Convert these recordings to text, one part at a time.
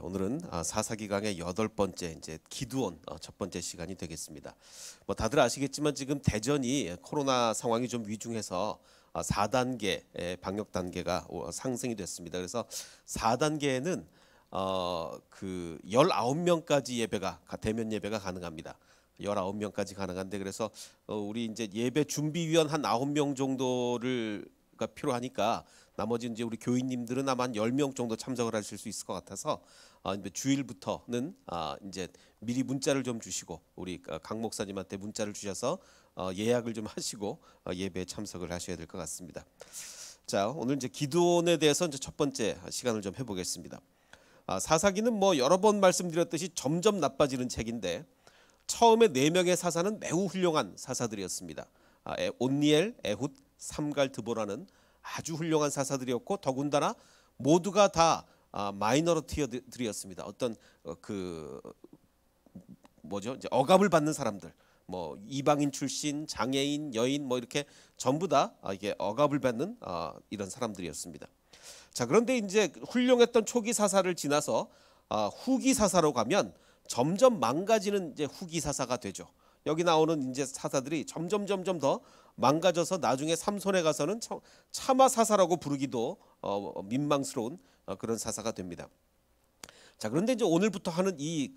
오늘은 사사기강의 8번째 이제 기드온 첫 번째 시간이 되겠습니다. 뭐 다들 아시겠지만 지금 대전이 코로나 상황이 좀 위중해서 4단계 방역 단계가 상승이 됐습니다. 그래서 4단계에는 그 19명까지 예배가 대면 예배가 가능합니다. 19명까지 가능한데 그래서 우리 이제 예배 준비위원 한 9명 정도가 필요하니까 나머지 이제 우리 교인님들은 아마 한 10명 정도 참석을 하실 수 있을 것 같아서 주일부터는 이제 미리 문자를 좀 주시고 우리 강 목사님한테 문자를 주셔서 예약을 좀 하시고 예배에 참석을 하셔야 될 것 같습니다. 자, 오늘 이제 기드온에 대해서 이제 첫 번째 시간을 좀 해보겠습니다. 사사기는 뭐 여러 번 말씀드렸듯이 점점 나빠지는 책인데 처음에 4명의 사사는 매우 훌륭한 사사들이었습니다. 온니엘, 에훗, 삼갈, 드보라는 아주 훌륭한 사사들이었고 더군다나 모두가 다 마이너리티들이었습니다. 어떤 이제 억압을 받는 사람들, 뭐 이방인 출신, 장애인, 여인 뭐 이렇게 전부 다 이게 억압을 받는 이런 사람들이었습니다. 자, 그런데 이제 훌륭했던 초기 사사를 지나서 후기 사사로 가면 점점 망가지는 이제 후기 사사가 되죠. 여기 나오는 이제 사사들이 점점 더 망가져서 나중에 삼손에 가서는 차마 사사라고 부르기도 민망스러운 그런 사사가 됩니다. 자, 그런데 이제 오늘부터 하는 이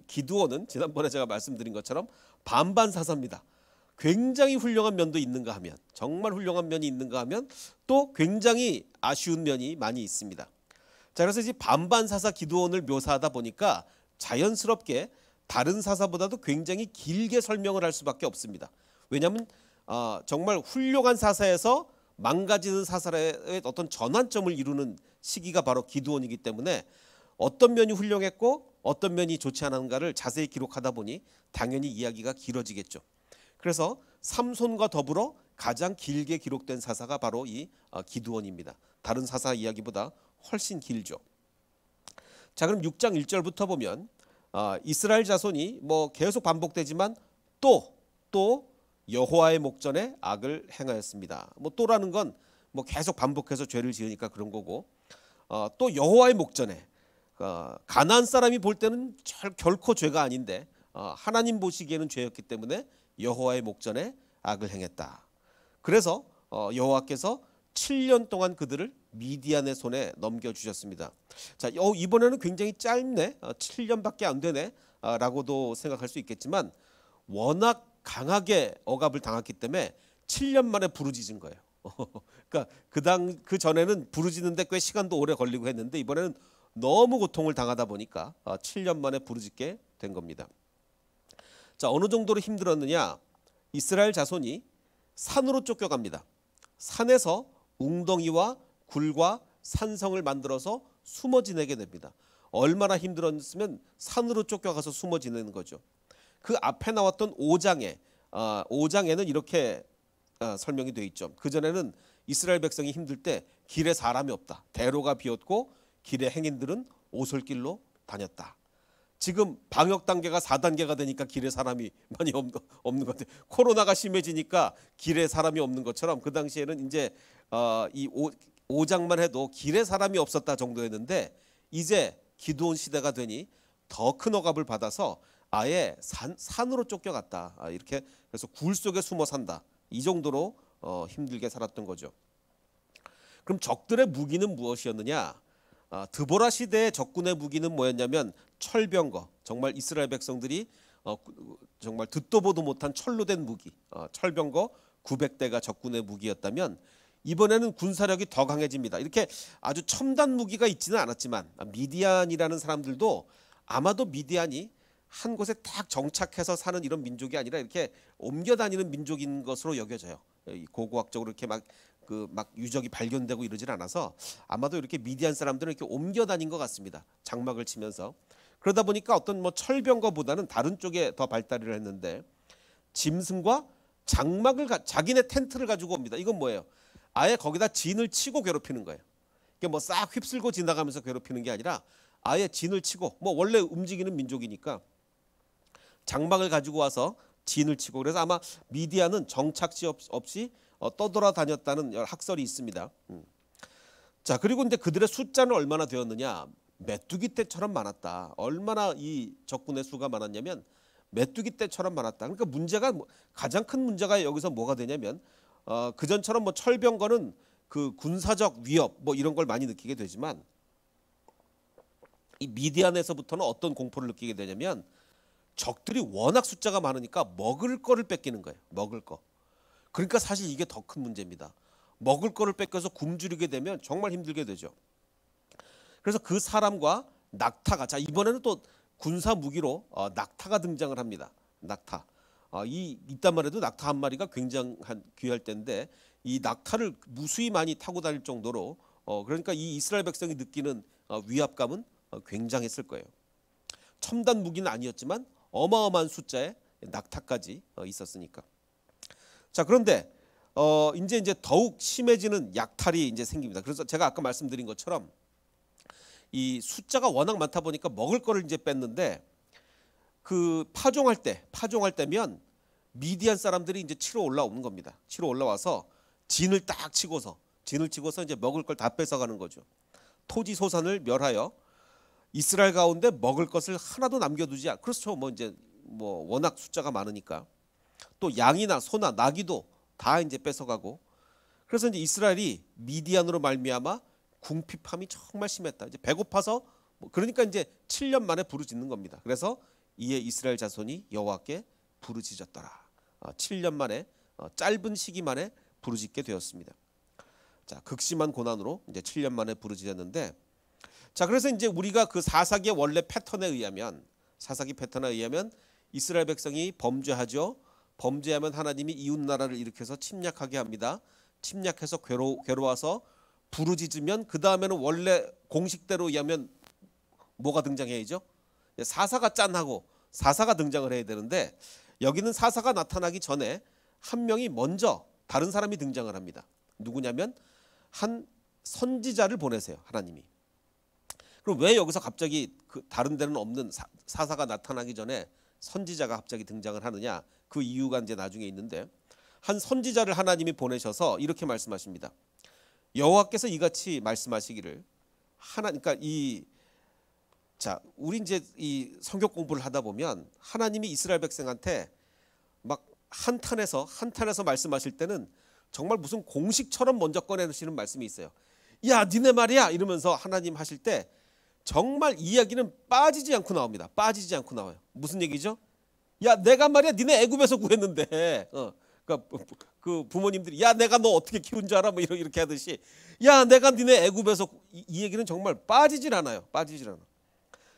기드온은 지난번에 제가 말씀드린 것처럼 반반 사사입니다. 굉장히 훌륭한 면도 있는가 하면 정말 훌륭한 면이 있는가 하면 또 굉장히 아쉬운 면이 많이 있습니다. 자, 그래서 이제 반반 사사 기드온을 묘사하다 보니까 자연스럽게 다른 사사보다도 굉장히 길게 설명을 할 수밖에 없습니다. 왜냐하면 정말 훌륭한 사사에서 망가지는 사사의 어떤 전환점을 이루는 시기가 바로 기드온이기 때문에 어떤 면이 훌륭했고 어떤 면이 좋지 않은가를 자세히 기록하다 보니 당연히 이야기가 길어지겠죠. 그래서 삼손과 더불어 가장 길게 기록된 사사가 바로 이 기드온입니다. 다른 사사 이야기보다 훨씬 길죠. 자, 그럼 6장 1절부터 보면 이스라엘 자손이 뭐 계속 반복되지만 또 여호와의 목전에 악을 행하였습니다. 뭐 또라는 건 뭐 계속 반복해서 죄를 지으니까 그런 거고 또 여호와의 목전에 가나안 사람이 볼 때는 결코 죄가 아닌데 하나님 보시기에는 죄였기 때문에 여호와의 목전에 악을 행했다. 그래서 여호와께서 7년 동안 그들을 미디안의 손에 넘겨주셨습니다. 자, 이번에는 굉장히 짧네, 7년밖에 안 되네 라고도 생각할 수 있겠지만 워낙 강하게 억압을 당했기 때문에 7년 만에 부르짖은 거예요. 그러니까 그 전에는 부르짖는데 꽤 시간도 오래 걸리고 했는데 이번에는 너무 고통을 당하다 보니까 7년 만에 부르짖게 된 겁니다. 자, 어느 정도로 힘들었느냐? 이스라엘 자손이 산으로 쫓겨갑니다. 산에서 웅덩이와 굴과 산성을 만들어서 숨어 지내게 됩니다. 얼마나 힘들었으면 산으로 쫓겨가서 숨어 지내는 거죠. 그 앞에 나왔던 5장에는 이렇게 설명이 되어 있죠. 그전에는 이스라엘 백성이 힘들 때 길에 사람이 없다. 대로가 비었고 길에 행인들은 오솔길로 다녔다. 지금 방역 단계가 4단계가 되니까 길에 사람이 많이 없는 것 같아요. 코로나가 심해지니까 길에 사람이 없는 것처럼 그 당시에는 이제 이 5장만 해도 길에 사람이 없었다 정도였는데 이제 기드온 시대가 되니 더 큰 억압을 받아서 아예 산으로 쫓겨갔다. 이렇게 그래서 굴 속에 숨어 산다. 이 정도로 힘들게 살았던 거죠. 그럼 적들의 무기는 무엇이었느냐? 드보라 시대의 적군의 무기는 뭐였냐면 철병거, 정말 이스라엘 백성들이 정말 듣도 보도 못한 철로 된 무기, 철병거 900대가 적군의 무기였다면 이번에는 군사력이 더 강해집니다. 이렇게 아주 첨단 무기가 있지는 않았지만 미디안이라는 사람들도 아마도 미디안이 한 곳에 딱 정착해서 사는 이런 민족이 아니라 이렇게 옮겨 다니는 민족인 것으로 여겨져요. 고고학적으로 이렇게 막 유적이 발견되고 이러질 않아서 아마도 이렇게 미디안 사람들은 이렇게 옮겨 다닌 것 같습니다. 장막을 치면서. 그러다 보니까 어떤 뭐 철병거보다는 다른 쪽에 더 발달을 했는데 짐승과 장막을 자기네 텐트를 가지고 옵니다. 이건 뭐예요? 아예 거기다 진을 치고 괴롭히는 거예요. 이게 뭐 싹 휩쓸고 지나가면서 괴롭히는 게 아니라 아예 진을 치고 뭐 원래 움직이는 민족이니까 장막을 가지고 와서 진을 치고 그래서 아마 미디안은 정착지 없이 떠돌아다녔다는 학설이 있습니다. 자, 그리고 이제 그들의 숫자는 얼마나 되었느냐? 메뚜기 떼처럼 많았다. 얼마나 이 적군의 수가 많았냐면 메뚜기 떼처럼 많았다. 그러니까 문제가 가장 큰 문제가 여기서 뭐가 되냐면 그 전처럼 뭐 철병거는 그 군사적 위협 뭐 이런 걸 많이 느끼게 되지만 이 미디안에서부터는 어떤 공포를 느끼게 되냐면 적들이 워낙 숫자가 많으니까 먹을 거를 뺏기는 거예요. 먹을 거. 그러니까 사실 이게 더 큰 문제입니다. 먹을 거를 뺏겨서 굶주리게 되면 정말 힘들게 되죠. 그래서 그 사람과 낙타가 자 이번에는 또 군사 무기로 낙타가 등장을 합니다. 낙타. 이딴 말해도 낙타 한 마리가 굉장한 귀할 때인데 이 낙타를 무수히 많이 타고 다닐 정도로 그러니까 이 이스라엘 백성이 느끼는 위압감은 굉장했을 거예요. 첨단 무기는 아니었지만 어마어마한 숫자의 낙타까지 있었으니까. 자 그런데 이제 더욱 심해지는 약탈이 이제 생깁니다. 그래서 제가 아까 말씀드린 것처럼 이 숫자가 워낙 많다 보니까 먹을 거를 이제 뺐는데 그 파종할 때면 미디안 사람들이 이제 치러 올라오는 겁니다. 치러 올라와서 진을 치고서 이제 먹을 걸 다 뺏어가는 거죠. 토지 소산을 멸하여 이스라엘 가운데 먹을 것을 하나도 남겨두지 않. 그렇죠. 뭐 워낙 숫자가 많으니까 또 양이나 소나 나귀도 다 이제 뺏어가고. 그래서 이제 이스라엘이 미디안으로 말미암아 궁핍함이 정말 심했다. 이제 배고파서 그러니까 이제 7년 만에 부르짖는 겁니다. 그래서 이에 이스라엘 자손이 여호와께 부르짖었더라. 7년 만에 짧은 시기 만에 부르짖게 되었습니다. 자 극심한 고난으로 이제 7년 만에 부르짖었는데 자 그래서 이제 우리가 그 사사기의 원래 패턴에 의하면 이스라엘 백성이 범죄하죠. 범죄하면 하나님이 이웃 나라를 일으켜서 침략하게 합니다. 침략해서 괴로워서 부르짖으면 그 다음에는 원래 공식대로 의하면 뭐가 등장해야죠? 사사가 짠하고 사사가 등장을 해야 되는데 여기는 사사가 나타나기 전에 한 명이 먼저 다른 사람이 등장을 합니다. 누구냐면 한 선지자를 보내세요. 하나님이. 그럼 왜 여기서 갑자기 그 다른 데는 없는 사사가 나타나기 전에 선지자가 갑자기 등장을 하느냐? 그 이유가 이제 나중에 있는데 한 선지자를 하나님이 보내셔서 이렇게 말씀하십니다. 여호와께서 이같이 말씀하시기를 그러니까 우리 이제 이 성경 공부를 하다 보면 하나님이 이스라엘 백성한테 막 한탄해서 말씀하실 때는 정말 무슨 공식처럼 먼저 꺼내시는 말씀이 있어요. 야, 니네 말이야 이러면서 하나님 하실 때 정말 이야기는 빠지지 않고 나옵니다. 빠지지 않고 나와요. 무슨 얘기죠? 야, 내가 말이야 니네 애굽에서 구했는데 그러니까 그 부모님들이 야 내가 너 어떻게 키운 줄 알아? 뭐 이렇게 하듯이 야 내가 니네 애굽에서 이 얘기는 정말 빠지질 않아요.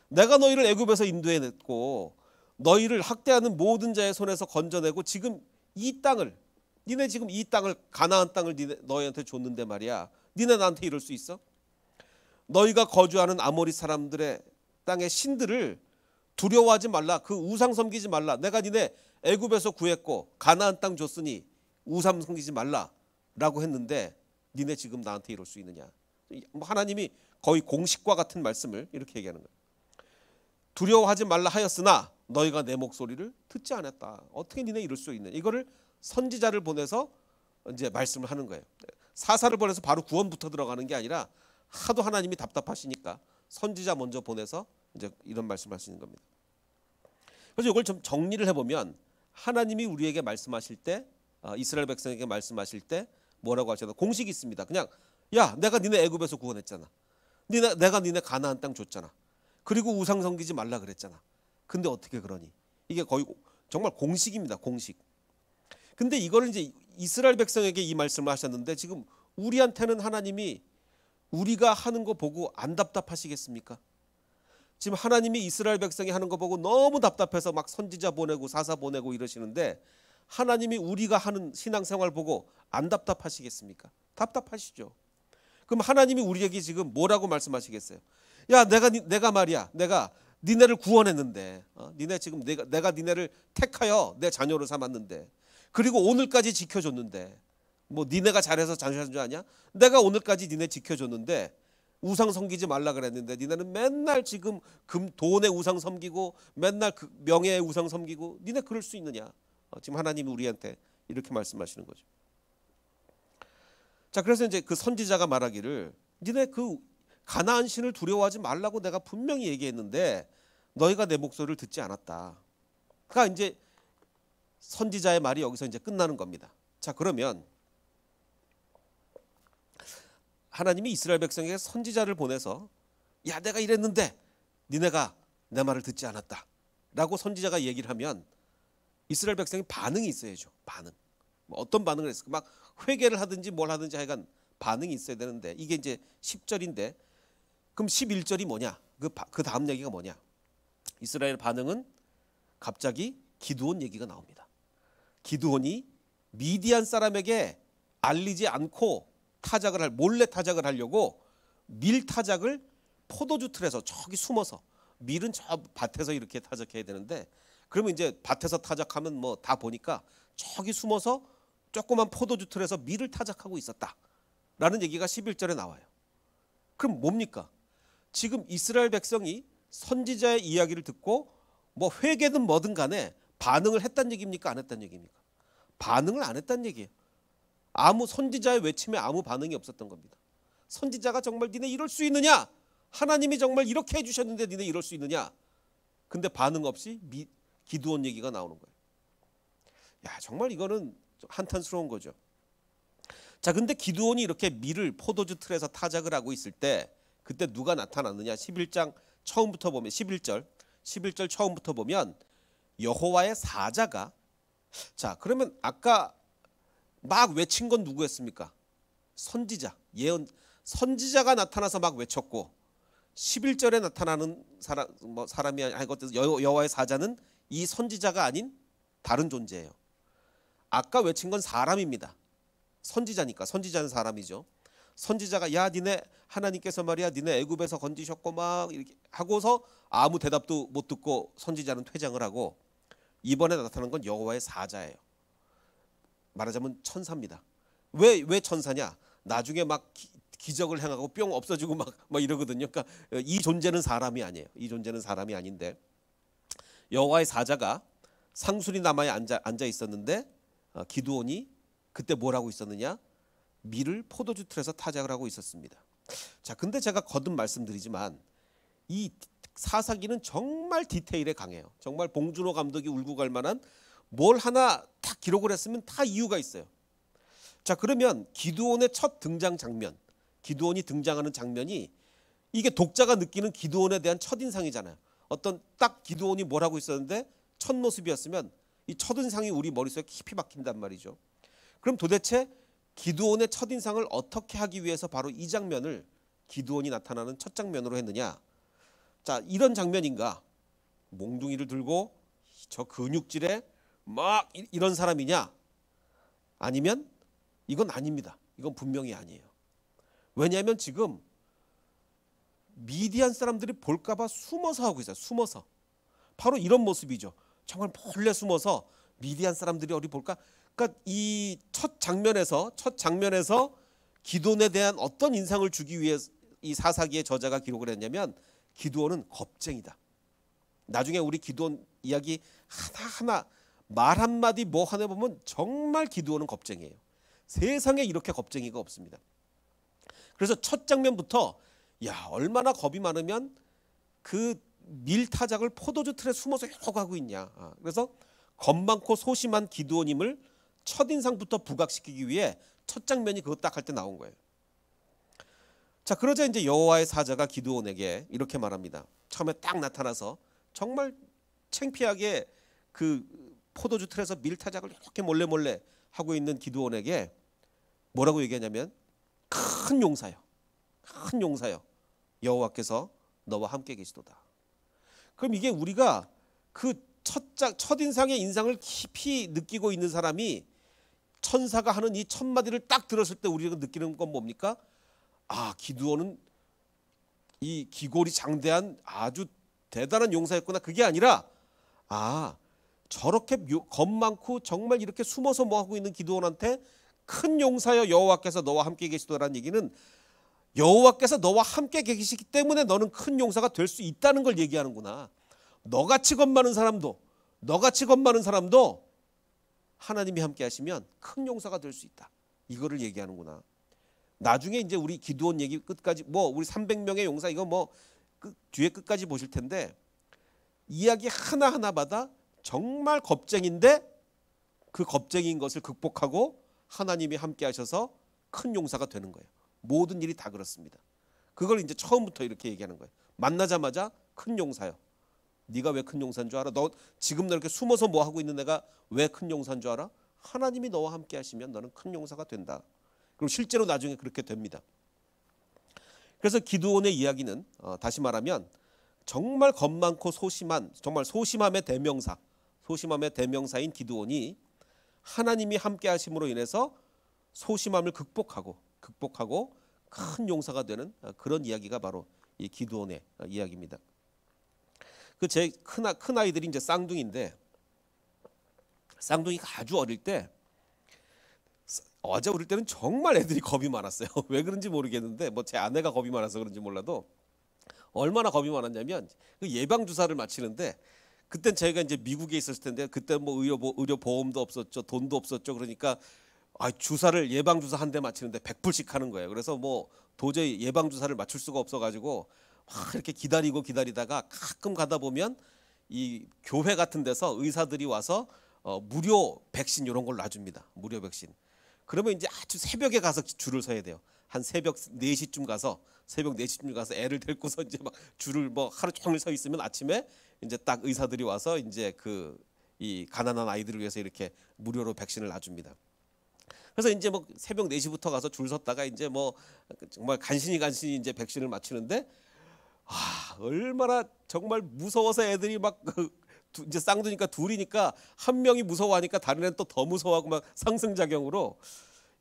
내가 너희를 애굽에서 인도해냈고 너희를 학대하는 모든 자의 손에서 건져내고 지금 니네 지금 이 땅을 가나안 땅을 너희한테 줬는데 말이야. 니네 나한테 이럴 수 있어? 너희가 거주하는 아모리 사람들의 땅의 신들을 두려워하지 말라. 그 우상 섬기지 말라. 내가 니네 애굽에서 구했고 가나안 땅 줬으니 우상 섬기지 말라라고 했는데 니네 지금 나한테 이럴 수 있느냐? 하나님이 거의 공식과 같은 말씀을 이렇게 얘기하는 거예요. 두려워하지 말라 하였으나 너희가 내 목소리를 듣지 않았다. 어떻게 니네 이럴 수 있느냐? 이거를 선지자를 보내서 이제 말씀을 하는 거예요. 사사를 보내서 바로 구원부터 들어가는 게 아니라 하도 하나님이 답답하시니까 선지자 먼저 보내서 이제 이런 말씀하시는 겁니다. 그래서 이걸 좀 정리를 해보면 하나님이 우리에게 말씀하실 때 이스라엘 백성에게 말씀하실 때 뭐라고 하셨나? 공식이 있습니다. 그냥 야 내가 니네 애굽에서 구원했잖아. 내가 니네 가나안 땅 줬잖아. 그리고 우상 섬기지 말라 그랬잖아. 근데 어떻게 그러니? 이게 거의 정말 공식입니다. 공식. 근데 이거를 이제 이스라엘 백성에게 이 말씀을 하셨는데 지금 우리한테는 하나님이 우리가 하는 거 보고 안 답답하시겠습니까? 지금 하나님이 이스라엘 백성이 하는 거 보고 너무 답답해서 막 선지자 보내고 사사 보내고 이러시는데 하나님이 우리가 하는 신앙생활 보고 안 답답하시겠습니까? 답답하시죠. 그럼 하나님이 우리에게 지금 뭐라고 말씀하시겠어요? 야 내가 말이야 내가 니네를 구원했는데 니네 지금 내가 니네를 택하여 내 자녀로 삼았는데 그리고 오늘까지 지켜줬는데 뭐 니네가 잘해서 잘한 줄 아냐? 내가 오늘까지 니네 지켜줬는데 우상 섬기지 말라 그랬는데 니네는 맨날 지금 돈의 우상 섬기고 맨날 그 명예의 우상 섬기고 니네 그럴 수 있느냐? 지금 하나님이 우리한테 이렇게 말씀하시는 거죠. 자 그래서 이제 그 선지자가 말하기를 니네 그 가나안 신을 두려워하지 말라고 내가 분명히 얘기했는데 너희가 내 목소리를 듣지 않았다. 그러니까 이제 선지자의 말이 여기서 이제 끝나는 겁니다. 자, 그러면 하나님이 이스라엘 백성에게 선지자를 보내서 야, 내가 이랬는데 니네가 내 말을 듣지 않았다 라고 선지자가 얘기를 하면 이스라엘 백성이 반응이 있어야죠. 반응. 뭐 어떤 반응을 했을까? 막 회개를 하든지 뭘 하든지 하여간 반응이 있어야 되는데 이게 이제 10절인데 그럼 11절이 뭐냐? 그 다음 얘기가 뭐냐? 이스라엘 반응은 갑자기 기드온 얘기가 나옵니다. 기드온이 미디안 사람에게 알리지 않고 몰래 타작을 하려고 밀 타작을 포도주 틀에서 저기 숨어서, 밀은 저 밭에서 이렇게 타작해야 되는데 그러면 이제 밭에서 타작하면 뭐 다 보니까 저기 숨어서 조그만 포도주 틀에서 밀을 타작하고 있었다라는 얘기가 11절에 나와요. 그럼 뭡니까? 지금 이스라엘 백성이 선지자의 이야기를 듣고 뭐 회개든 뭐든 간에 반응을 했단 얘기입니까? 안 했단 얘기입니까? 반응을 안 했단 얘기예요. 아무 선지자의 외침에 아무 반응이 없었던 겁니다. 선지자가 정말 니네 이럴 수 있느냐? 하나님이 정말 이렇게 해주셨는데 니네 이럴 수 있느냐? 근데 반응 없이 기드온 얘기가 나오는 거예요. 야, 정말 이거는 한탄스러운 거죠. 자, 근데 기드온이 이렇게 밀을 포도주 틀에서 타작을 하고 있을 때 그때 누가 나타났느냐? 11장 처음부터 보면 11절 처음부터 보면 여호와의 사자가, 자, 그러면 아까 막 외친 건 누구였습니까? 선지자, 선지자가 나타나서 막 외쳤고 11절에 나타나는 사람이 아니고 여호와의 사자는 이 선지자가 아닌 다른 존재예요. 아까 외친 건 사람입니다. 선지자니까, 선지자는 사람이죠. 선지자가 야, 니네 하나님께서 말이야 니네 애굽에서 건지셨고 막 이렇게 하고서 아무 대답도 못 듣고 선지자는 퇴장을 하고 이번에 나타난 건 여호와의 사자예요. 말하자면 천사입니다. 왜 천사냐? 나중에 막 기적을 행하고 뿅 없어지고 막 이러거든요. 그러니까 이 존재는 사람이 아니에요. 이 존재는 사람이 아닌데 여호와의 사자가 상수리 나무에 앉아 있었는데 기드온이 그때 뭘 하고 있었느냐? 밀을 포도주 틀에서 타작을 하고 있었습니다. 자, 근데 제가 거듭 말씀드리지만 이 사사기는 정말 디테일에 강해요. 정말 봉준호 감독이 울고 갈 만한 뭘 하나 딱 기록을 했으면 다 이유가 있어요. 자, 그러면 기드온의 첫 등장 장면, 기드온이 등장하는 장면이 이게 독자가 느끼는 기드온에 대한 첫인상이잖아요. 어떤 딱 기드온이 뭘 하고 있었는데 첫 모습이었으면 이 첫인상이 우리 머릿속에 깊이 박힌단 말이죠. 그럼 도대체 기드온의 첫인상을 어떻게 하기 위해서 바로 이 장면을 기드온이 나타나는 첫 장면으로 했느냐? 자, 이런 장면인가? 몽둥이를 들고 저 근육질에 막 이런 사람이냐? 아니면 이건 아닙니다. 이건 분명히 아니에요. 왜냐하면 지금 미디안 사람들이 볼까 봐 숨어서 하고 있어요. 숨어서. 바로 이런 모습이죠. 정말 몰래 숨어서 미디안 사람들이 어디 볼까? 그러니까 이 첫 장면에서 기드온에 대한 어떤 인상을 주기 위해 이 사사기의 저자가 기록을 했냐면 기드온은 겁쟁이다. 나중에 우리 기드온 이야기 하나하나 말 한마디 뭐 하나 보면 정말 기드온은 겁쟁이에요. 세상에 이렇게 겁쟁이가 없습니다. 그래서 첫 장면부터 야, 얼마나 겁이 많으면 그 밀타작을 포도주 틀에 숨어서 이러고 하고 있냐. 그래서 겁 많고 소심한 기드온임을 첫인상부터 부각시키기 위해 첫 장면이 그거 딱 할 때 나온 거예요. 자, 그러자 이제 여호와의 사자가 기드온에게 이렇게 말합니다. 처음에 딱 나타나서 정말 창피하게 그 포도주 틀에서 밀타작을 이렇게 몰래 하고 있는 기드온에게 뭐라고 얘기하냐면 큰 용사여, 큰 용사여, 여호와께서 너와 함께 계시도다. 그럼 이게 우리가 그 첫인상의 인상을 깊이 느끼고 있는 사람이 천사가 하는 이 첫 마디를 딱 들었을 때 우리가 느끼는 건 뭡니까? 아, 기드온은 이 기골이 장대한 아주 대단한 용사였구나. 그게 아니라 아, 저렇게 겁 많고 정말 이렇게 숨어서 뭐 하고 있는 기드온한테 큰 용사여 여호와께서 너와 함께 계시도라는 얘기는 여호와께서 너와 함께 계시기 때문에 너는 큰 용사가 될 수 있다는 걸 얘기하는구나. 너같이 겁 많은 사람도 하나님이 함께 하시면 큰 용사가 될 수 있다. 이거를 얘기하는구나. 나중에 이제 우리 기드온 얘기 끝까지 뭐 우리 300명의 용사 이거 뭐 뒤에 끝까지 보실 텐데 이야기 하나하나마다 정말 겁쟁인데 그 겁쟁이인 것을 극복하고 하나님이 함께 하셔서 큰 용사가 되는 거예요. 모든 일이 다 그렇습니다. 그걸 이제 처음부터 이렇게 얘기하는 거예요. 만나자마자 큰 용사요. 네가 왜 큰 용사인 줄 알아? 너 지금 너 이렇게 숨어서 뭐 하고 있는 내가 왜 큰 용사인 줄 알아? 하나님이 너와 함께 하시면 너는 큰 용사가 된다. 그리고 실제로 나중에 그렇게 됩니다. 그래서 기드온의 이야기는 다시 말하면 정말 겁 많고 소심한, 정말 소심함의 대명사, 소심함의 대명사인 기드온이 하나님이 함께 하심으로 인해서 소심함을 극복하고 큰 용사가 되는 그런 이야기가 바로 이 기드온의 이야기입니다. 그 제 큰 아이들이 이제 쌍둥이인데, 쌍둥이가 아주 어릴 때, 어제 어릴 때는 정말 애들이 겁이 많았어요. 왜 그런지 모르겠는데 뭐 제 아내가 겁이 많아서 그런지 몰라도 얼마나 겁이 많았냐면 그 예방 주사를 맞히는데, 그땐 저희가 이제 미국에 있었을 텐데 그때 뭐 의료 보험도 없었죠, 돈도 없었죠. 그러니까 주사를 예방 주사 한 대 맞히는데 100불씩 하는 거예요. 그래서 뭐 도저히 예방 주사를 맞출 수가 없어가지고 막 이렇게 기다리다가 가끔 가다 보면 이 교회 같은 데서 의사들이 와서 무료 백신 이런 걸 놔줍니다. 무료 백신. 그러면 이제 아주 새벽에 가서 줄을 서야 돼요. 한 새벽 4시쯤 가서 애를 데리고서 이제 막 줄을 뭐 하루 종일 서 있으면 아침에 이제 딱 의사들이 와서 이제 이 가난한 아이들을 위해서 이렇게 무료로 백신을 놔줍니다. 그래서 이제 뭐 새벽 4시부터 가서 줄 섰다가 이제 뭐 정말 간신히 이제 백신을 맞추는데 얼마나 정말 무서워서 애들이 막 이제 쌍두니까 둘이니까 한 명이 무서워하니까 다른 애는 또 더 무서워하고 막 상승작용으로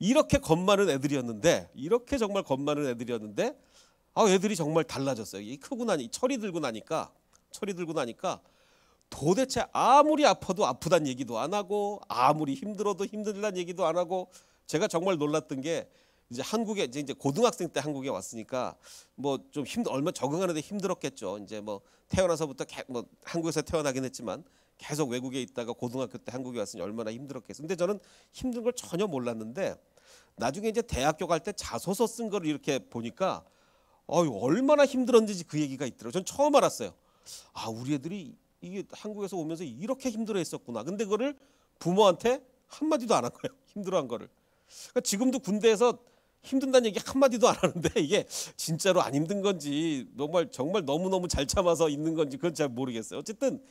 이렇게 겁 많은 애들이었는데, 애들이 정말 달라졌어요. 이 크고 나니 철이 들고 나니까 도대체 아무리 아파도 아프단 얘기도 안 하고, 아무리 힘들어도 힘들단 얘기도 안 하고. 제가 정말 놀랐던 게 이제 한국에 이제 고등학생 때 한국에 왔으니까 뭐 좀 얼마 적응하는데 힘들었겠죠. 이제 뭐 태어나서부터 뭐 한국에서 태어나긴 했지만 계속 외국에 있다가 고등학교 때 한국에 왔으니 얼마나 힘들었겠어요. 근데 저는 힘든 걸 전혀 몰랐는데 나중에 이제 대학교 갈 때 자소서 쓴 거를 이렇게 보니까 얼마나 힘들었는지 그 얘기가 있더라고요. 전 처음 알았어요. 우리 애들이 이게 한국에서 오면서 이렇게 힘들어했었구나. 근데 그거를 부모한테 한마디도 안 한 거예요. 힘들어한 거를. 그러니까 지금도 군대에서 힘든다는 얘기 한마디도 안 하는데 이게 진짜로 안 힘든 건지 정말 너무너무 잘 참아서 있는 건지 그건 잘 모르겠어요. 어쨌든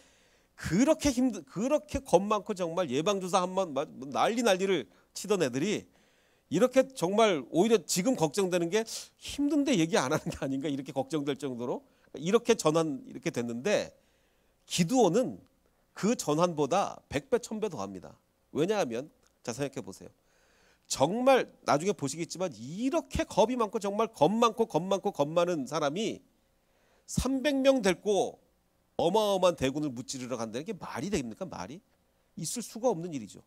그렇게 겁 많고 정말 예방주사 한번 난리를 치던 애들이 이렇게 정말 오히려 지금 걱정되는 게 힘든데 얘기 안 하는 게 아닌가 이렇게 걱정될 정도로 이렇게 됐는데, 기드온은 그 전환보다 100배 1000배 더합니다. 왜냐하면 자 생각해 보세요. 정말 나중에 보시겠지만 이렇게 겁이 많고 정말 겁 많은 사람이 300명 데리고 어마어마한 대군을 무찌르러 간다는 게 말이 됩니까? 말이 있을 수가 없는 일이죠.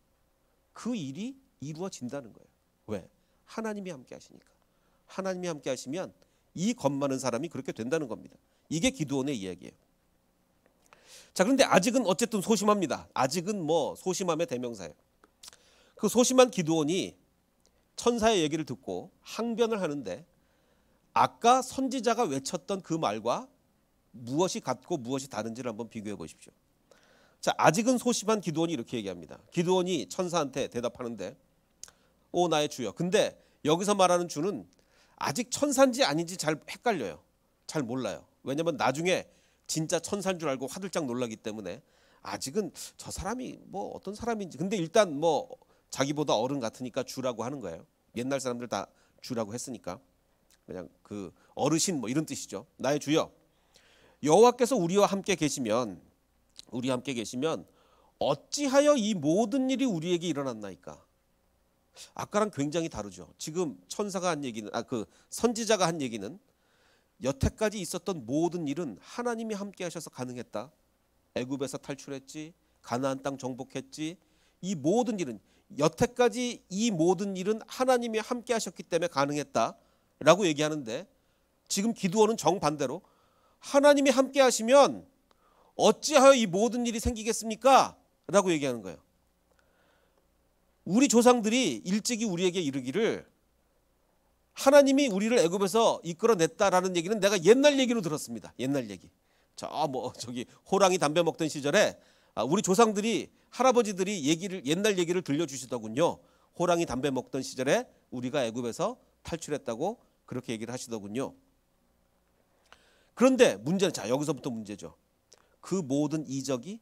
그 일이 이루어진다는 거예요. 왜? 하나님이 함께 하시니까. 하나님이 함께 하시면 이 겁 많은 사람이 그렇게 된다는 겁니다. 이게 기드온의 이야기예요. 자, 그런데 아직은 어쨌든 소심합니다. 아직은 뭐 소심함의 대명사예요. 그 소심한 기드온이 천사의 얘기를 듣고 항변을 하는데, 아까 선지자가 외쳤던 그 말과 무엇이 같고 무엇이 다른지를 한번 비교해 보십시오. 자, 아직은 소심한 기드온이 이렇게 얘기합니다. 기드온이 천사한테 대답하는데, 오 나의 주여. 근데 여기서 말하는 주는 아직 천사인지 아닌지 잘 헷갈려요. 잘 몰라요. 왜냐면 나중에 진짜 천사인 줄 알고 화들짝 놀라기 때문에 아직은 저 사람이 뭐 어떤 사람인지. 근데 일단 뭐 자기보다 어른 같으니까 주라고 하는 거예요. 옛날 사람들 다 주라고 했으니까 그냥 그 어르신 뭐 이런 뜻이죠. 나의 주여, 여호와께서 우리와 함께 계시면 어찌하여 이 모든 일이 우리에게 일어났나이까. 아까랑 굉장히 다르죠. 지금 천사가 한 얘기는 그 선지자가 한 얘기는 여태까지 있었던 모든 일은 하나님이 함께 하셔서 가능했다. 애굽에서 탈출했지, 가나안 땅 정복했지. 이 모든 일은 여태까지 이 모든 일은 하나님이 함께 하셨기 때문에 가능했다라고 얘기하는데, 지금 기드온은 정반대로 하나님이 함께 하시면 어찌하여 이 모든 일이 생기겠습니까? 라고 얘기하는 거예요. 우리 조상들이 일찍이 우리에게 이르기를 하나님이 우리를 애굽에서 이끌어냈다라는 얘기는 내가 옛날 얘기로 들었습니다. 옛날 얘기. 저기 호랑이 담배 먹던 시절에 우리 조상들이 할아버지들이 옛날 얘기를 들려주시더군요. 호랑이 담배 먹던 시절에 우리가 애굽에서 탈출했다고 그렇게 얘기를 하시더군요. 그런데 문제는 여기서부터 문제죠. 그 모든 이적이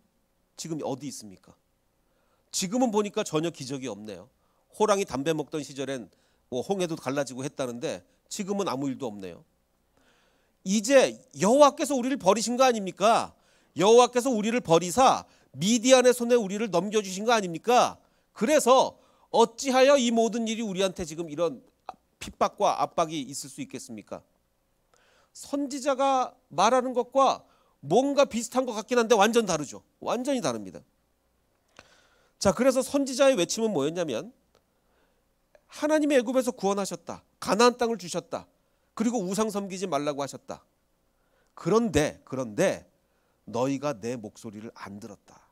지금 어디 있습니까? 지금은 보니까 전혀 기적이 없네요. 호랑이 담배 먹던 시절엔 뭐 홍해도 갈라지고 했다는데 지금은 아무 일도 없네요. 이제 여호와께서 우리를 버리신 거 아닙니까? 여호와께서 우리를 버리사 미디안의 손에 우리를 넘겨주신 거 아닙니까? 그래서 어찌하여 이 모든 일이 우리한테 지금 이런 핍박과 압박이 있을 수 있겠습니까? 선지자가 말하는 것과 뭔가 비슷한 것 같긴 한데 완전 다르죠. 완전히 다릅니다. 자, 그래서 선지자의 외침은 뭐였냐면 하나님이 애굽에서 구원하셨다. 가나안 땅을 주셨다. 그리고 우상 섬기지 말라고 하셨다. 그런데 너희가 내 목소리를 안 들었다.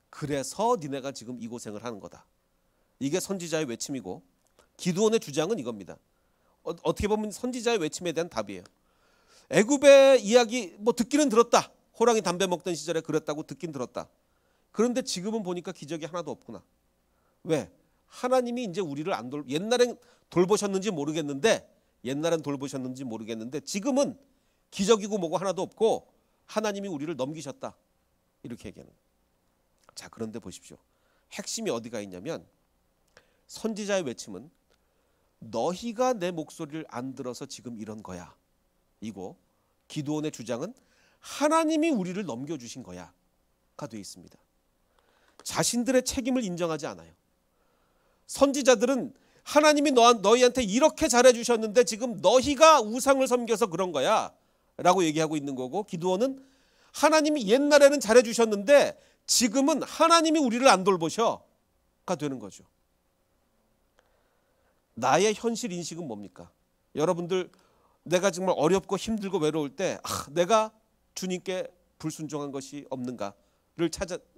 그래서 니네가 지금 이 고생을 하는 거다. 이게 선지자의 외침이고 기드온의 주장은 이겁니다. 어떻게 보면 선지자의 외침에 대한 답이에요. 애굽의 이야기 뭐 듣기는 들었다. 호랑이 담배 먹던 시절에 그랬다고 듣긴 들었다. 그런데 지금은 보니까 기적이 하나도 없구나. 왜? 하나님이 이제 우리를 옛날엔 돌보셨는지 모르겠는데 지금은 기적이고 뭐고 하나도 없고 하나님이 우리를 넘기셨다. 이렇게 얘기하는 거예요. 자, 그런데 보십시오. 핵심이 어디가 있냐면 선지자의 외침은 너희가 내 목소리를 안 들어서 지금 이런 거야. 이고 기드온의 주장은 하나님이 우리를 넘겨주신 거야가 되어 있습니다. 자신들의 책임을 인정하지 않아요. 선지자들은 하나님이 너희한테 이렇게 잘해주셨는데 지금 너희가 우상을 섬겨서 그런 거야 라고 얘기하고 있는 거고, 기드온은 하나님이 옛날에는 잘해주셨는데 지금은 하나님이 우리를 안 돌보셔가 되는 거죠. 나의 현실 인식은 뭡니까? 여러분들 내가 정말 어렵고 힘들고 외로울 때 내가 주님께 불순종한 것이 없는가를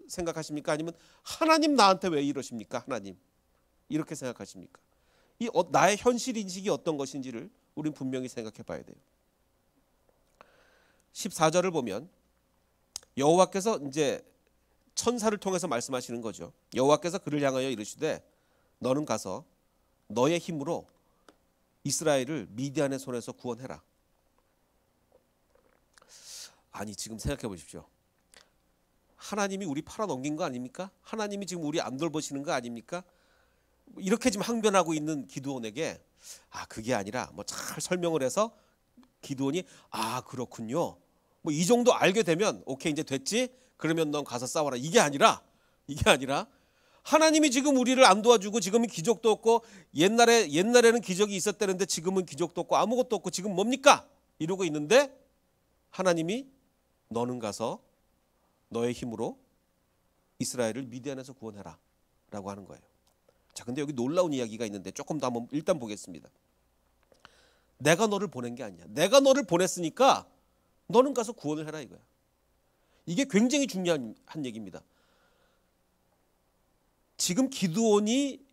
생각하십니까? 아니면 하나님 나한테 왜 이러십니까? 하나님 이렇게 생각하십니까? 나의 현실 인식이 어떤 것인지를 우린 분명히 생각해 봐야 돼요. 14절을 보면 여호와께서 이제 천사를 통해서 말씀하시는 거죠. 여호와께서 그를 향하여 이르시되 너는 가서 너의 힘으로 이스라엘을 미디안의 손에서 구원해라. 아니, 지금 생각해 보십시오. 하나님이 우리 팔아넘긴 거 아닙니까? 하나님이 지금 우리 안 돌보시는 거 아닙니까? 이렇게 지금 항변하고 있는 기드온에게 그게 아니라 뭐 잘 설명을 해서 기드온이 그렇군요. 뭐 이 정도 알게 되면 오케이, 이제 됐지? 그러면 넌 가서 싸워라. 이게 아니라 하나님이 지금 우리를 안 도와주고 지금은 기적도 없고 옛날에는 기적이 있었다는데 지금은 기적도 없고 아무것도 없고 지금 뭡니까? 이러고 있는데 하나님이 너는 가서 너의 힘으로 이스라엘을 미디안에서 구원해라 라고 하는 거예요. 자, 근데 여기 놀라운 이야기가 있는데 조금 더 한번 일단 보겠습니다. 내가 너를 보낸 게 아니야. 내가 너를 보냈으니까 너는 가서 구원을 해라 이거야. 이게 굉장히 중요한 얘기입니다. 지금 기드온이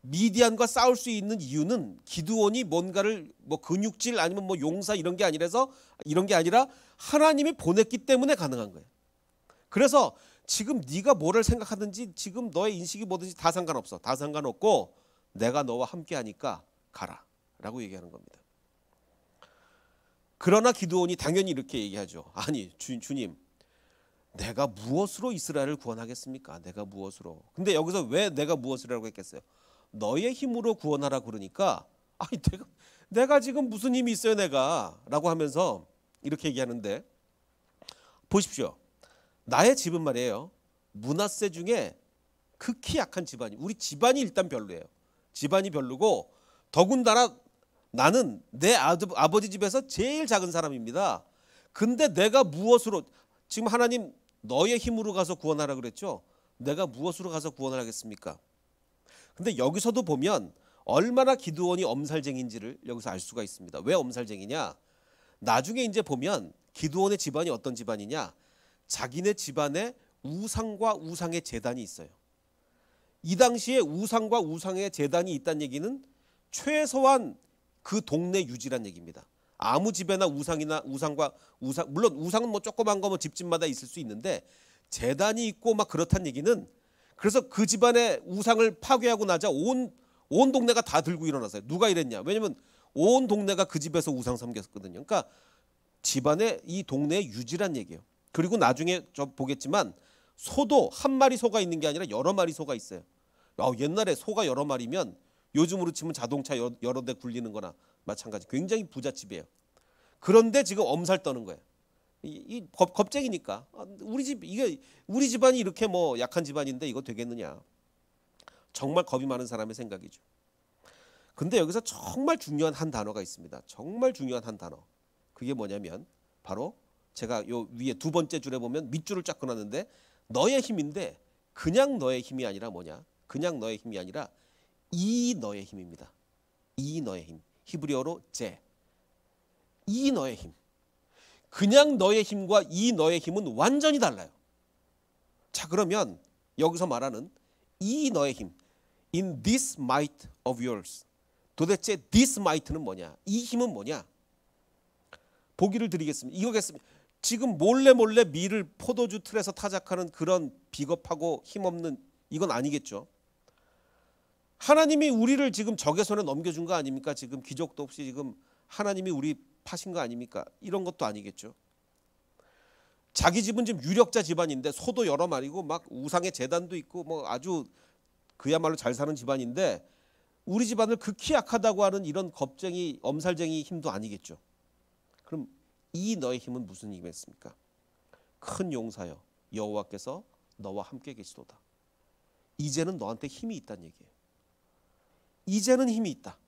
미디안과 싸울 수 있는 이유는 기드온이 뭔가를 뭐 근육질 아니면 뭐 용사 이런 게 아니라 하나님이 보냈기 때문에 가능한 거예요. 그래서 지금 네가 뭐를 생각하든지 지금 너의 인식이 뭐든지 다 상관없어. 다 상관없고 내가 너와 함께 하니까 가라 라고 얘기하는 겁니다. 그러나 기드온이 당연히 이렇게 얘기하죠. 아니 주님, 내가 무엇으로 이스라엘을 구원하겠습니까? 내가 무엇으로? 근데 여기서 왜 내가 무엇이라고 했겠어요? 너의 힘으로 구원하라 그러니까 내가 지금 무슨 힘이 있어요 내가 라고 하면서 이렇게 얘기하는데, 보십시오. 나의 집은 말이에요, 므낫세 중에 극히 약한 집안이, 우리 집안이 일단 별로예요. 집안이 별로고 더군다나 나는 내 아버지 집에서 제일 작은 사람입니다. 근데 내가 무엇으로, 지금 하나님 너의 힘으로 가서 구원하라 그랬죠. 내가 무엇으로 가서 구원을 하겠습니까? 근데 여기서도 보면 얼마나 기드온이 엄살쟁이인지를 여기서 알 수가 있습니다. 왜 엄살쟁이냐? 나중에 이제 보면 기드온의 집안이 어떤 집안이냐? 자기네 집안에 우상과 우상의 제단이 있어요. 이 당시에 우상과 우상의 제단이 있다는 얘기는 최소한 그 동네 유지란 얘기입니다. 아무 집에나 우상과 우상, 물론 우상은 뭐 조그만 거 뭐 집집마다 있을 수 있는데 제단이 있고 막 그렇다는 얘기는, 그래서 그 집안의 우상을 파괴하고 나자 온 동네가 다 들고 일어나서요. 누가 이랬냐? 왜냐면 온 동네가 그 집에서 우상 섬겼거든요. 그러니까 집안의 이 동네의 유지란 얘기예요. 그리고 나중에 저 보겠지만 소도 한 마리 소가 있는 게 아니라 여러 마리 소가 있어요. 옛날에 소가 여러 마리면 요즘으로 치면 자동차 여러 대 굴리는 거나 마찬가지. 굉장히 부잣집이에요. 그런데 지금 엄살 떠는 거예요. 이 겁쟁이니까. 이게 우리 집안이 이렇게 뭐 약한 집안인데 이거 되겠느냐. 정말 겁이 많은 사람의 생각이죠. 근데 여기서 정말 중요한 한 단어가 있습니다. 정말 중요한 한 단어. 그게 뭐냐면 바로 제가 요 위에 두 번째 줄에 보면 밑줄을 쫙 그어놨는데 너의 힘인데 그냥 너의 힘이 아니라 뭐냐? 그냥 너의 힘이 아니라 이 너의 힘입니다. 이 너의 힘. 히브리어로 제. 이 너의 힘. 그냥 너의 힘과 이 너의 힘은 완전히 달라요. 자, 그러면 여기서 말하는 이 너의 힘, in this might of yours. 도대체 this might는 뭐냐? 이 힘은 뭐냐? 보기를 드리겠습니다. 이거겠습니다. 지금 몰래 밀을 포도주 틀에서 타작하는 그런 비겁하고 힘없는, 이건 아니겠죠. 하나님이 우리를 지금 적의 손에 넘겨준 거 아닙니까? 지금 기적도 없이 지금 하나님이 우리 파신 거 아닙니까? 이런 것도 아니겠죠. 자기 집은 지금 유력자 집안인데 소도 여러 마리고 막 우상의 제단도 있고 뭐 아주 그야말로 잘 사는 집안인데 우리 집안을 극히 약하다고 하는 이런 겁쟁이 엄살쟁이 힘도 아니겠죠. 그럼 이 너의 힘은 무슨 힘이겠습니까? 큰 용사여 여호와께서 너와 함께 계시도다. 이제는 너한테 힘이 있다는 얘기예요. 이제는 힘이 있다.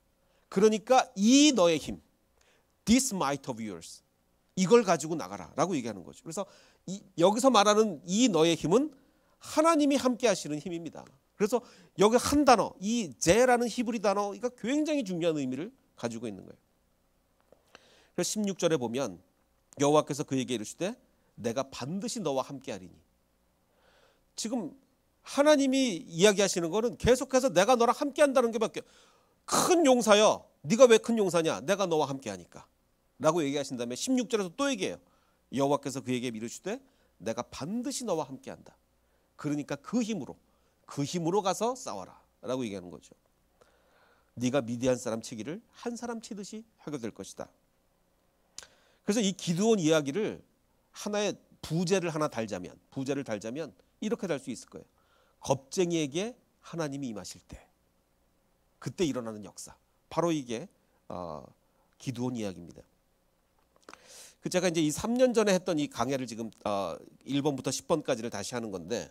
그러니까 이 너의 힘, this might of yours, 이걸 가지고 나가라 라고 얘기하는 거죠. 그래서 여기서 말하는 이 너의 힘은 하나님이 함께 하시는 힘입니다. 그래서 여기 한 단어, 이 제라는 히브리 단어가 굉장히 중요한 의미를 가지고 있는 거예요. 그래서 16절에 보면 여호와께서 그에게 이르시되 내가 반드시 너와 함께 하리니. 지금 하나님이 이야기하시는 거는 계속해서 내가 너랑 함께 한다는 게 밖에, 큰 용사여 네가 왜 큰 용사냐? 내가 너와 함께 하니까 라고 얘기하신 다음에 16절에서 또 얘기해요. 여호와께서 그에게 이르시되 내가 반드시 너와 함께 한다. 그러니까 그 힘으로 가서 싸워라 라고 얘기하는 거죠. 네가 미디안 사람 치기를 한 사람 치듯이 해결될 것이다. 그래서 이 기드온 이야기를 하나의 부제를 달자면 이렇게 달 수 있을 거예요. 겁쟁이에게 하나님이 임하실 때 그때 일어나는 역사, 바로 이게 기드온 이야기입니다. 그 제가 이제 이 3년 전에 했던 이 강해를 지금 1번부터 10번까지를 다시 하는 건데,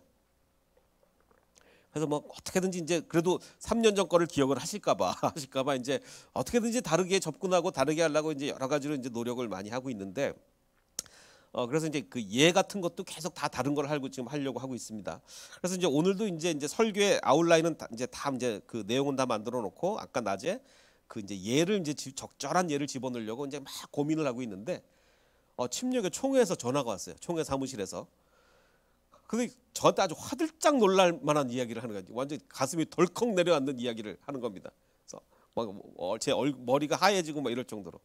그래서 뭐 어떻게든지 이제 그래도 3년 전 거를 기억을 하실까봐 이제 어떻게든지 다르게 접근하고 다르게 하려고 이제 여러 가지로 이제 노력을 많이 하고 있는데, 그래서 이제 그 예 같은 것도 계속 다 다른 걸 지금 하려고 하고 있습니다. 그래서 이제 오늘도 이제 설교의 아웃라인은 이제 그 내용은 다 만들어 놓고 아까 낮에 그 이제 예를 이제 적절한 예를 집어넣으려고 이제 막 고민을 하고 있는데, 침례교 총회에서 전화가 왔어요. 총회 사무실에서. 근데 저한테 아주 화들짝 놀랄 만한 이야기를 하는 거예요. 완전 가슴이 덜컥 내려앉는 이야기를 하는 겁니다. 그래서 막 제 머리가 하얘지고 막 이럴 정도로.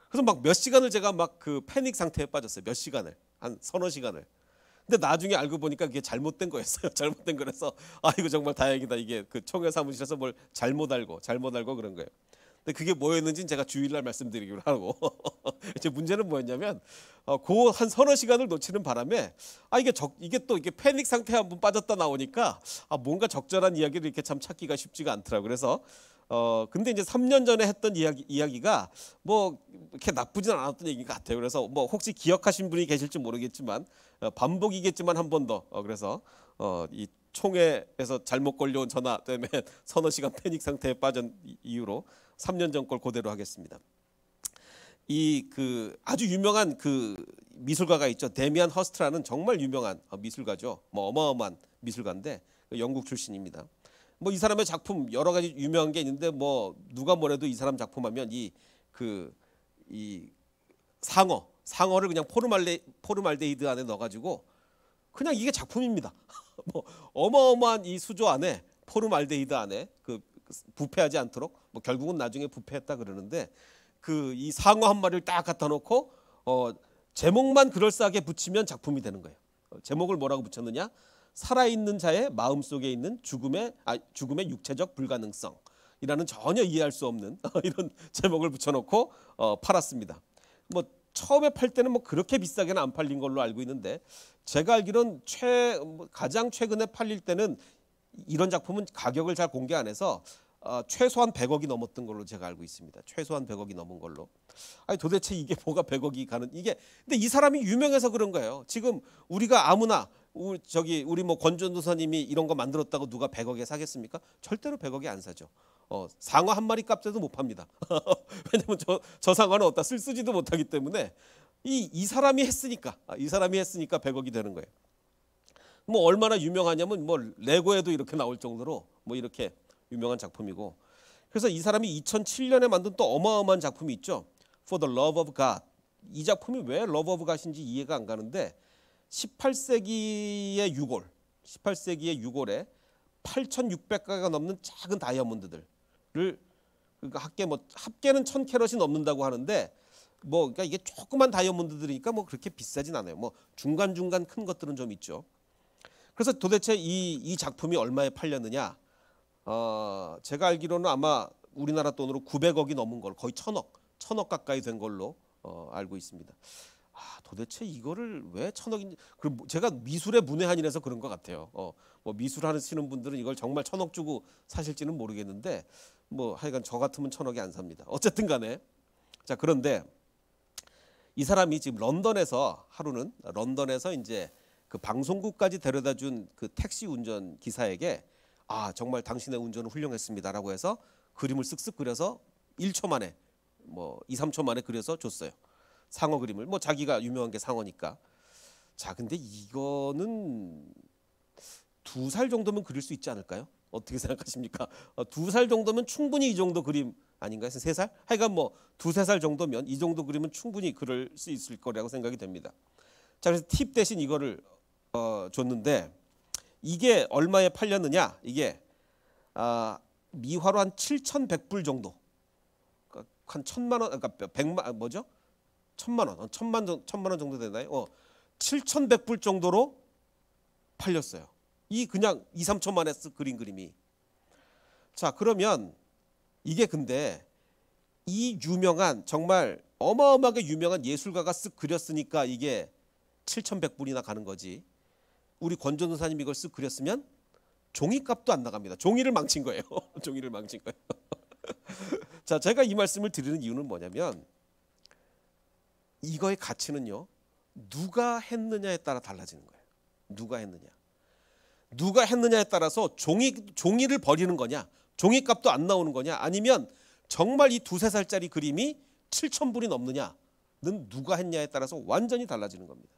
그래서 막 몇 시간을 제가 막 그 패닉 상태에 빠졌어요. 몇 시간을, 한 서너 시간을. 근데 나중에 알고 보니까 그게 잘못된 거였어요. 잘못된 거라서 이거 정말 다행이다. 이게 그 총회 사무실에서 뭘 잘못 알고 그런 거예요. 근데 그게 뭐였는지는 제가 주일날 말씀드리기로 하고 이제 문제는 뭐였냐면 그 한 서너 시간을 놓치는 바람에 이게 또 이게 패닉 상태에 한번 빠졌다 나오니까 뭔가 적절한 이야기를 이렇게 참 찾기가 쉽지가 않더라고요. 그래서 근데 이제 3년 전에 했던 이야기가 뭐 이렇게 나쁘진 않았던 얘기 같아요. 그래서 뭐 혹시 기억하신 분이 계실지 모르겠지만 반복이겠지만 한 번 더 그래서 이 총회에서 잘못 걸려온 전화 때문에 서너 시간 패닉 상태에 빠진 이유로 3년 전 걸 그대로 하겠습니다. 이 그 아주 유명한 그 미술가가 있죠. 데미안 허스트라는 정말 유명한 미술가죠. 뭐 어마어마한 미술가인데 영국 출신입니다. 뭐 이 사람의 작품 여러 가지 유명한 게 있는데 뭐 누가 뭐래도 이 사람 작품하면 이 상어를 그냥 포르말데히드 안에 넣어가지고 그냥 이게 작품입니다. 뭐 어마어마한 이 수조 안에 포르말데히드 안에 그 부패하지 않도록 뭐 결국은 나중에 부패했다 그러는데 그 이 상어 한 마리를 딱 갖다 놓고 제목만 그럴싸하게 붙이면 작품이 되는 거예요. 제목을 뭐라고 붙였느냐? 살아있는 자의 마음속에 있는 죽음의 육체적 불가능성이라는 전혀 이해할 수 없는 이런 제목을 붙여놓고 팔았습니다. 뭐 처음에 팔 때는 뭐 그렇게 비싸게는 안 팔린 걸로 알고 있는데 제가 알기로는 가장 최근에 팔릴 때는 이런 작품은 가격을 잘 공개 안 해서 최소한 100억이 넘었던 걸로 제가 알고 있습니다. 최소한 100억이 넘은 걸로. 아니 도대체 이게 뭐가 100억이 가는 이게 근데 이 사람이 유명해서 그런 거예요. 지금 우리가 아무나 우리 뭐 권전도사님이 이런 거 만들었다고 누가 100억에 사겠습니까? 절대로 100억에 안 사죠. 상어 한 마리 값에도 못 팝니다. 왜냐면 저 상어는 어디다 쓰지도 못하기 때문에 이 사람이 했으니까 100억이 되는 거예요. 뭐 얼마나 유명하냐면 뭐 레고에도 이렇게 나올 정도로 뭐 이렇게 유명한 작품이고 그래서 이 사람이 2007년에 만든 또 어마어마한 작품이 있죠. For the Love of God. 이 작품이 왜 Love of God인지 이해가 안 가는데 18세기의 6월에 8,600가가 넘는 작은 다이아몬드들을 그러니까 합계는 1,000캐럿이 넘는다고 하는데 뭐 그러니까 이게 조그만 다이아몬드들이니까 뭐 그렇게 비싸진 않아요. 뭐 중간중간 큰 것들은 좀 있죠. 그래서 도대체 이 작품이 얼마에 팔렸느냐? 제가 알기로는 아마 우리나라 돈으로 900억이 넘은 걸 거의 1,000억 가까이 된 걸로 알고 있습니다. 도대체 이거를 왜 1,000억인지 제가 미술의 문외한이라서 그런 것 같아요. 뭐 미술 하시는 분들은 이걸 정말 1,000억 주고 사실지는 모르겠는데 뭐 하여간 저 같으면 1,000억이 안 삽니다. 어쨌든 간에 자 그런데 이 사람이 지금 런던에서 이제 그 방송국까지 데려다준 그 택시 운전 기사에게 정말 당신의 운전은 훌륭했습니다라고 해서 그림을 쓱쓱 그려서 1초 만에 뭐 2, 3초 만에 그려서 줬어요. 상어 그림을 뭐 자기가 유명한 게 상어니까. 자 근데 이거는 2살 정도면 그릴 수 있지 않을까요? 어떻게 생각하십니까? 2살 정도면 충분히 이 정도 그림 아닌가요? 3살? 하여간 뭐 2, 3살 정도면 이 정도 그림은 충분히 그릴 수 있을 거라고 생각이 됩니다. 자 그래서 팁 대신 이거를 줬는데 이게 얼마에 팔렸느냐? 이게 미화로 한 7,100불 정도. 한 1,000만 원, 그러니까 100만 뭐죠? 1,000만 원 정도 되나요? 7,100불 정도로 팔렸어요. 이 그냥 2, 3초 만에 그린 그림이. 자 그러면 이게 근데 이 유명한 정말 어마어마하게 유명한 예술가가 쓱 그렸으니까 이게 7,100불이나 가는 거지. 우리 권전도사님 이걸 쓱 그렸으면 종이값도 안 나갑니다. 종이를 망친 거예요. 종이를 망친 거예요. 자, 제가 이 말씀을 드리는 이유는 뭐냐면 이거의 가치는요. 누가 했느냐에 따라 달라지는 거예요. 누가 했느냐에 따라서 종이를 버리는 거냐, 종이값도 안 나오는 거냐, 아니면 정말 이 2, 3살짜리 그림이 7,000불이 넘느냐는 누가 했냐에 따라서 완전히 달라지는 겁니다.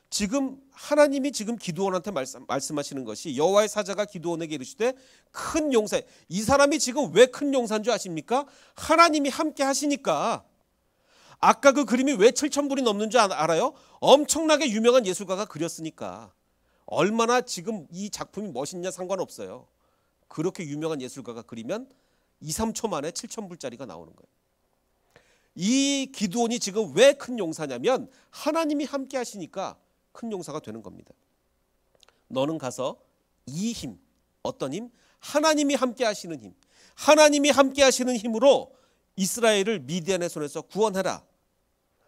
지금 하나님이 지금 기드온한테 말씀하시는 것이 여호와의 사자가 기드온에게 이르시되 큰 용사. 이 사람이 지금 왜 큰 용사인 줄 아십니까? 하나님이 함께 하시니까. 아까 그 그림이 왜 7,000불이 넘는 줄 알아요? 엄청나게 유명한 예술가가 그렸으니까. 얼마나 지금 이 작품이 멋있냐 상관없어요. 그렇게 유명한 예술가가 그리면 2, 3초 만에 7,000불짜리가 나오는 거예요. 이 기드온이 지금 왜 큰 용사냐면 하나님이 함께 하시니까 큰 용사가 되는 겁니다. 너는 가서 이 힘, 어떤 힘? 하나님이 함께 하시는 힘. 하나님이 함께 하시는 힘으로 이스라엘을 미디안의 손에서 구원해라.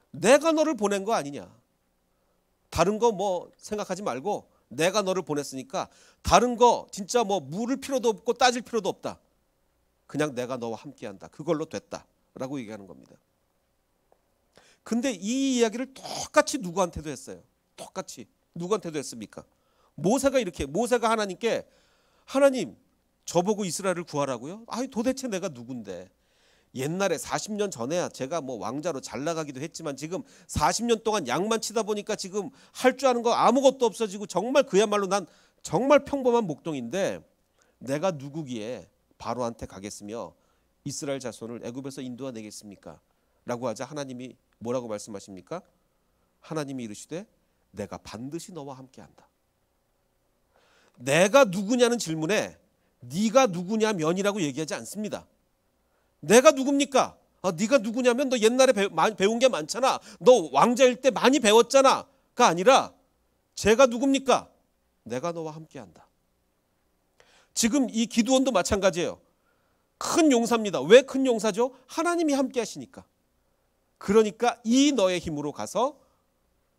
내가 너를 보낸 거 아니냐. 다른 거 뭐 생각하지 말고 내가 너를 보냈으니까 다른 거 진짜 뭐 물을 필요도 없고 따질 필요도 없다. 그냥 내가 너와 함께한다. 그걸로 됐다라고 얘기하는 겁니다. 근데 이 이야기를 똑같이 누구한테도 했어요. 똑같이 누구한테도 했습니까? 모세가 하나님께 하나님 저보고 이스라엘을 구하라고요? 도대체 내가 누군데? 옛날에 40년 전에야 제가 뭐 왕자로 잘 나가기도 했지만 지금 40년 동안 양만 치다 보니까 지금 할 줄 아는 거 아무것도 없어지고 정말 그야말로 난 정말 평범한 목동인데 내가 누구기에 바로한테 가겠으며 이스라엘 자손을 애굽에서 인도하내겠습니까? 라고 하자 하나님이 뭐라고 말씀하십니까? 하나님이 이르시되 내가 반드시 너와 함께한다. 내가 누구냐는 질문에 네가 누구냐면이라고 얘기하지 않습니다. 내가 누굽니까? 네가 누구냐면 너 옛날에 배운 게 많잖아. 너 왕자일 때 많이 배웠잖아.가 아니라 제가 누굽니까? 내가 너와 함께한다. 지금 이 기드온도 마찬가지예요. 큰 용사입니다. 왜 큰 용사죠? 하나님이 함께 하시니까. 그러니까 이 너의 힘으로 가서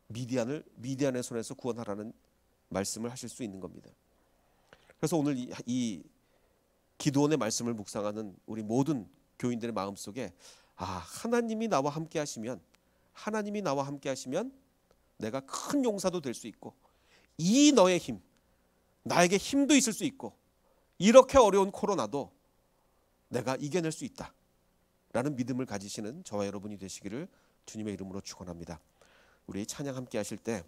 미디안의 손에서 구원하라는 말씀을 하실 수 있는 겁니다. 그래서 오늘 이 기드온의 말씀을 묵상하는 우리 모든 교인들의 마음속에 하나님이 나와 함께 하시면 내가 큰 용사도 될 수 있고 이 너의 힘, 나에게 힘도 있을 수 있고 이렇게 어려운 코로나도 내가 이겨낼 수 있다 라는 믿음을 가지시는 저와 여러분이 되시기를 주님의 이름으로 축원합니다. 우리 찬양 함께 하실 때